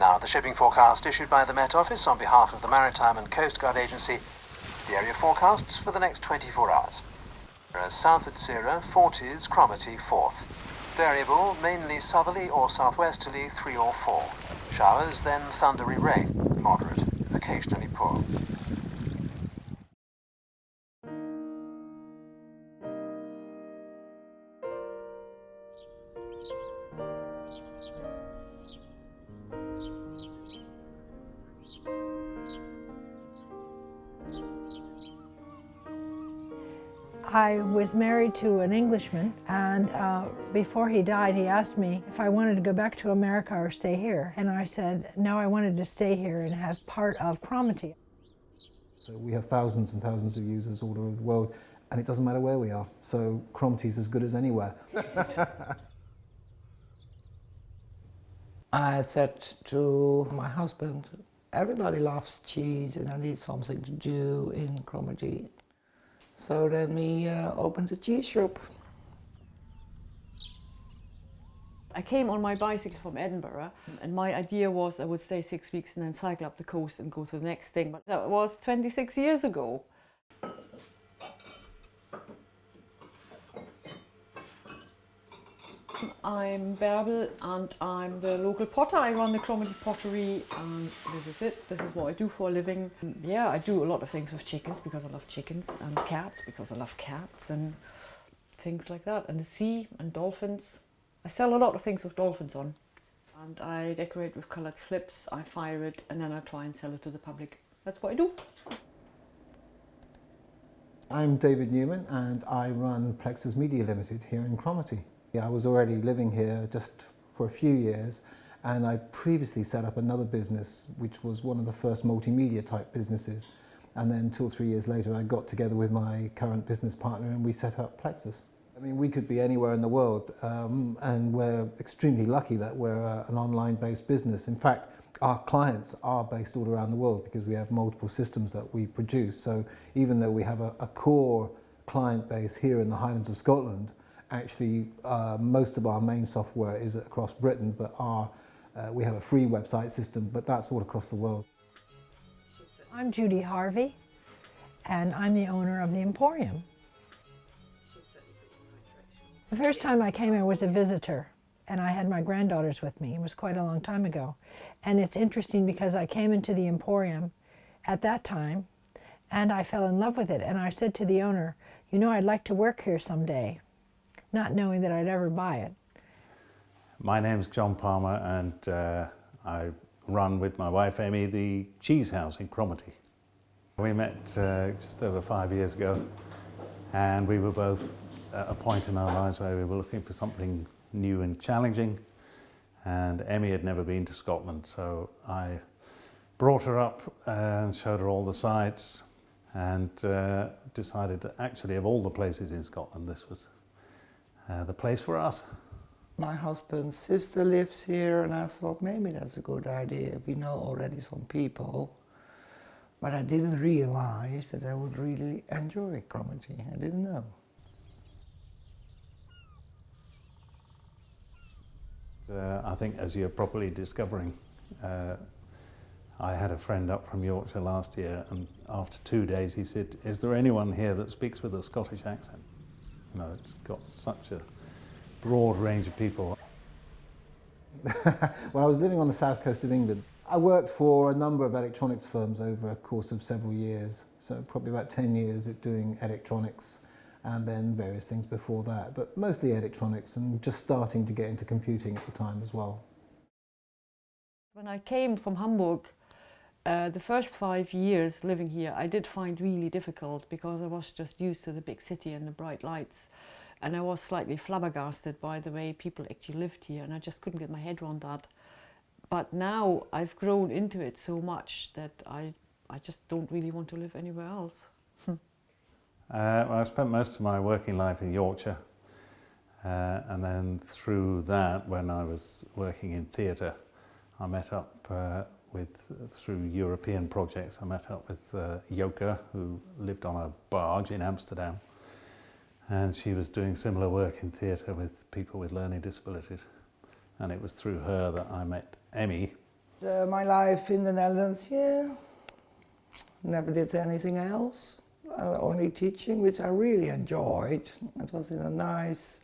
Now, the shipping forecast issued by the Met Office on behalf of the Maritime and Coast Guard Agency, the area forecasts for the next 24 hours. Whereas south at Sierra, 40s, Cromarty, 4th. Variable, mainly southerly or southwesterly, 3 or 4. Showers, then thundery rain, moderate, occasionally poor. I was married to an Englishman, and before he died, he asked me if I wanted to go back to America or stay here. And I said, no, I wanted to stay here and have part of Cromarty. So we have thousands and thousands of users all over the world, and it doesn't matter where we are. So Cromarty's as good as anywhere. I said to my husband, everybody loves cheese and I need something to do in Cromarty. So then we opened a cheese shop. I came on my bicycle from Edinburgh, and my idea was I would stay 6 weeks and then cycle up the coast and go to the next thing. But that was 26 years ago. I'm Bärbel and I'm the local potter. I run the Cromarty pottery, and this is it. This is what I do for a living. Yeah, I do a lot of things with chickens because I love chickens, and cats because I love cats, and things like that. And the sea and dolphins. I sell a lot of things with dolphins on. And I decorate with coloured slips, I fire it, and then I try and sell it to the public. That's what I do. I'm David Newman, and I run Plexus Media Limited here in Cromarty. I was already living here just for a few years, and I previously set up another business which was one of the first multimedia type businesses, and then 2 or 3 years later I got together with my current business partner and we set up Plexus. I mean, we could be anywhere in the world, and we're extremely lucky that we're an online based business. In fact, our clients are based all around the world because we have multiple systems that we produce. So even though we have a core client base here in the Highlands of Scotland, actually, most of our main software is across Britain, but we have a free website system, but that's all across the world. I'm Judy Harvey, and I'm the owner of the Emporium. The first time I came, I was a visitor, and I had my granddaughters with me. It was quite a long time ago. And it's interesting because I came into the Emporium at that time, and I fell in love with it. And I said to the owner, you know, I'd like to work here someday, not knowing that I'd ever buy it. My name's John Palmer, and I run with my wife Amy the cheese house in Cromarty. We met just over 5 years ago, and we were both at a point in our lives where we were looking for something new and challenging, and Amy had never been to Scotland, so I brought her up and showed her all the sites, and decided that actually of all the places in Scotland this was the place for us. My husband's sister lives here, and I thought maybe that's a good idea if we know already some people. But I didn't realize that I would really enjoy Cromarty. I didn't know. I think as you're properly discovering, I had a friend up from Yorkshire last year, and after 2 days he said, is there anyone here that speaks with a Scottish accent? You know, it's got such a broad range of people. When I was living on the south coast of England, I worked for a number of electronics firms over a course of several years, so probably about 10 years at doing electronics, and then various things before that, but mostly electronics, and just starting to get into computing at the time as well. When I came from Hamburg, the first 5 years living here I did find really difficult because I was just used to the big city and the bright lights, and I was slightly flabbergasted by the way people actually lived here, and I just couldn't get my head around that. But now I've grown into it so much that I just don't really want to live anywhere else. Well, I spent most of my working life in Yorkshire, and then through that, when I was working in theatre, I met up through European projects, I met up with Joke, who lived on a barge in Amsterdam, and she was doing similar work in theatre with people with learning disabilities. And it was through her that I met Emmy, My life in the Netherlands, yeah, never did anything else. Only teaching, which I really enjoyed. It was in a nice,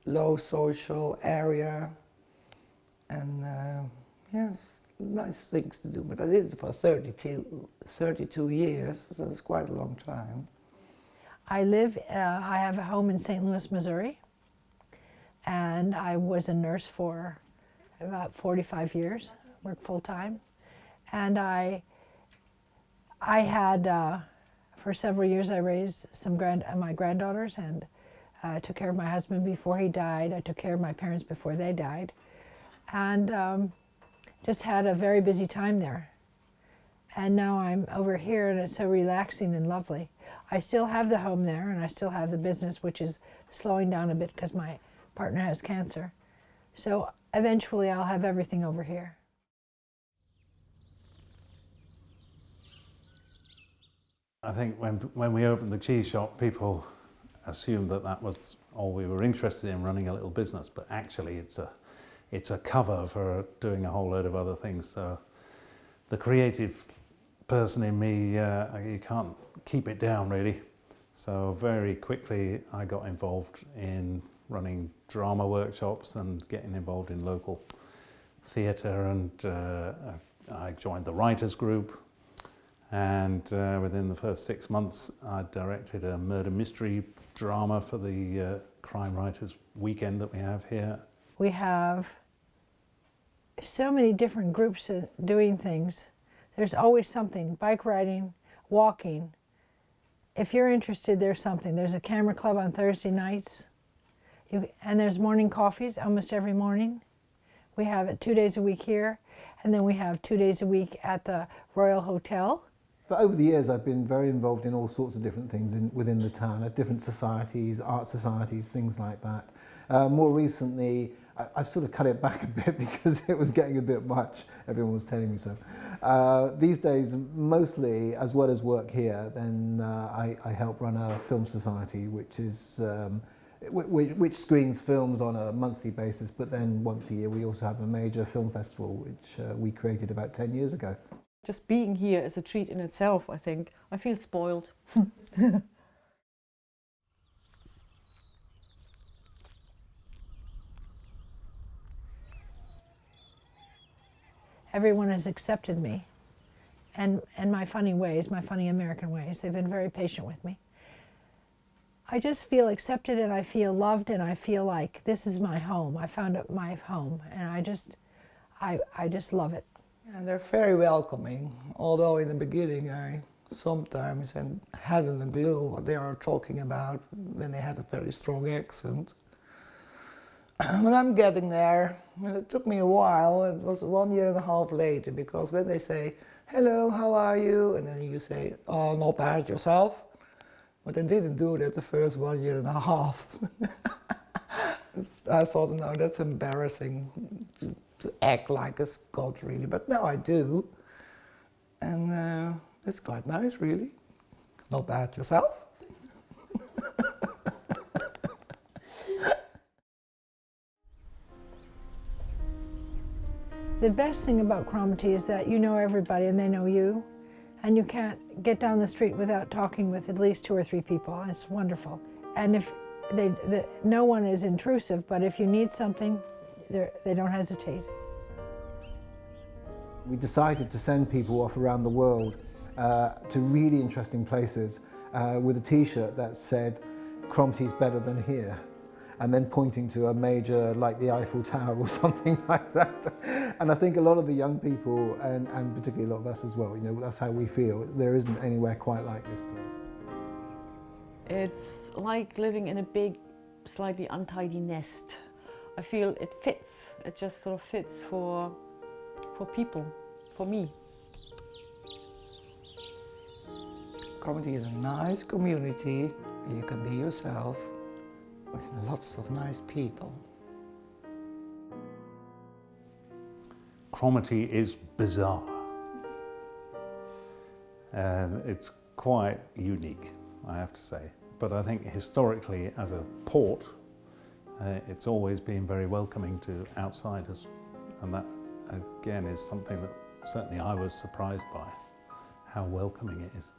low social area, and yeah, nice things to do. But I did it for 32 years, so it's quite a long time. I have a home in St. Louis, Missouri, and I was a nurse for about 45 years, worked full time, and I had. For several years, I raised my granddaughters and took care of my husband before he died. I took care of my parents before they died, and just had a very busy time there. And now I'm over here, and it's so relaxing and lovely. I still have the home there, and I still have the business, which is slowing down a bit because my partner has cancer. So eventually, I'll have everything over here. I think when we opened the cheese shop, people assumed that that was all we were interested in, running a little business, but actually it's a cover for doing a whole load of other things. So the creative person in me, you can't keep it down really. So very quickly I got involved in running drama workshops and getting involved in local theatre, and I joined the writers group. And within the first 6 months, I directed a murder mystery drama for the Crime Writers Weekend that we have here. We have so many different groups doing things. There's always something, bike riding, walking. If you're interested, there's something. There's a camera club on Thursday nights, and there's morning coffees almost every morning. We have it 2 days a week here, and then we have 2 days a week at the Royal Hotel. But over the years, I've been very involved in all sorts of different things within the town, at different societies, art societies, things like that. More recently, I've sort of cut it back a bit because it was getting a bit much. Everyone was telling me so. These days, mostly, as well as work here, then I help run a film society, which is which screens films on a monthly basis, but then once a year we also have a major film festival, which we created about 10 years ago. Just being here is a treat in itself, I think. I feel spoiled. Everyone has accepted me and my funny ways, my funny American ways. They've been very patient with me. I just feel accepted, and I feel loved, and I feel like this is my home. I found it my home, and I just love it. And they're very welcoming, although in the beginning I sometimes hadn't a clue what they are talking about when they had a very strong accent. But I'm getting there. It took me a while. It was 1.5 years later, because when they say, "Hello, how are you?" and then you say, "Oh, not bad, yourself?" But I didn't do that the first 1.5 years. I thought, no, that's embarrassing to act like a Scot, really. But now I do. And it's quite nice, really. Not bad, yourself? The best thing about Cromarty is that you know everybody and they know you, and you can't get down the street without talking with at least 2 or 3 people. It's wonderful. And if no one is intrusive, but if you need something, they don't hesitate. We decided to send people off around the world to really interesting places with a t-shirt that said, "Cromarty's better than here," and then pointing to a major like the Eiffel Tower or something like that. And I think a lot of the young people, and particularly a lot of us as well, you know, that's how we feel. There isn't anywhere quite like this place. It's like living in a big, slightly untidy nest. I feel it fits. It just sort of fits for people, for me. Cromarty is a nice community where you can be yourself with lots of nice people. Cromarty is bizarre. It's quite unique, I have to say. But I think historically, as a port, it's always been very welcoming to outsiders, and that again is something that certainly I was surprised by, how welcoming it is.